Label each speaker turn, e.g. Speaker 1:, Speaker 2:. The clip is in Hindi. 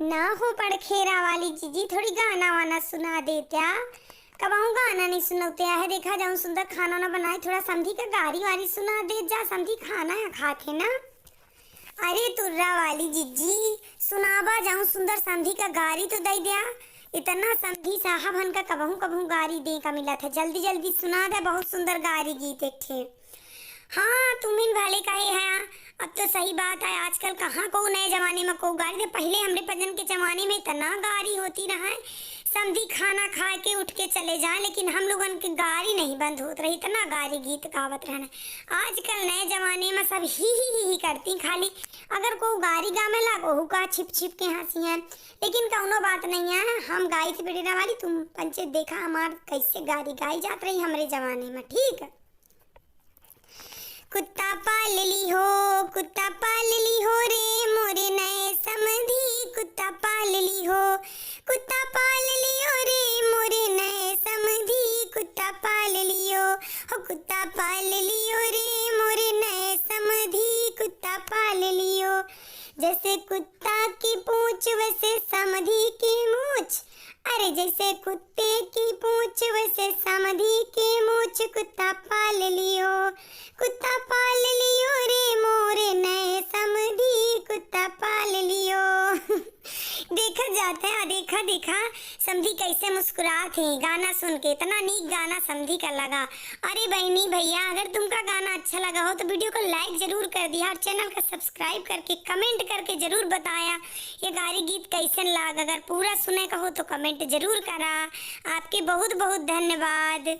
Speaker 1: ना हो पड़खेरा वाली जीजी, थोड़ी गाना वाना सुना दे क्या। कबाऊ गाना नहीं सुनते है, देखा जाऊं सुंदर खाना ना बनाए, थोड़ा समझी का गारी वारी सुना दे जा, समझी खाना है खाते ना। अरे तुर्रा वाली जीजी, सुनाबा जाऊं सुंदर समझी का गारी तो दे दिया। इतना समझी साहब हन का कबहू कबहू गारी दे का मिला था, जल्दी जल्दी सुना दे, बहुत सुंदर गारी गीत एक थे। हाँ तुमिन वाले का ही है। अब तो सही बात है, आजकल कहाँ को नए जमाने में को गाड़ी दे, पहले हमरे पजन के जमाने में इतना गाड़ी होती रहा, समझी खाना खा के उठ के चले जाए, लेकिन हम लोगन की गाड़ी नहीं बंद होत रही, इतना गाड़ी गीत गावत रहना। आजकल नए जमाने में सब ही करती खाली, अगर को गाड़ी गा में लागो का छिप छिप के हंसी है, लेकिन कौनो बात नहीं है, हम गाई थी बेटी वाली, तुम पंचे देखा हमार कैसे गाड़ी गाई जात रही हमरे जमाने में। ठीक है, कुत्ता पाल ली हो, कुत्ता पाल ली हो रे मोरे नए समधी, कुत्ता पाल ली हो, कुत्ता पाल लियो रे मोरे नए समधी, कुत्ता पाल लियो हो, कुत्ता पाल लियो रे मोरे नए समधी, कुत्ता पाल लियो। जैसे कुत्ता की पूंछ वैसे समधी की मूंछ, अरे जैसे कुत्ते की पूंछ वैसे समधी की मूंछ, कुत्ता पाल लियो, कुत्ता पाल लियो रे मोरे नए समधी, कुत्ता पाल लियो। देखा जाता है, देखा देखा समधी कैसे मुस्कुराते हैं गाना सुन के, इतना नीक गाना समधी का लगा। अरे बहनी भैया, अगर तुमका गाना अच्छा लगा हो तो वीडियो को लाइक जरूर कर दिया और चैनल को सब्सक्राइब करके कमेंट करके जरूर बताया ये गारी गीत कैसे लगा। अगर पूरा सुने का हो तो कमेंट जरूर करा। आपके बहुत बहुत धन्यवाद।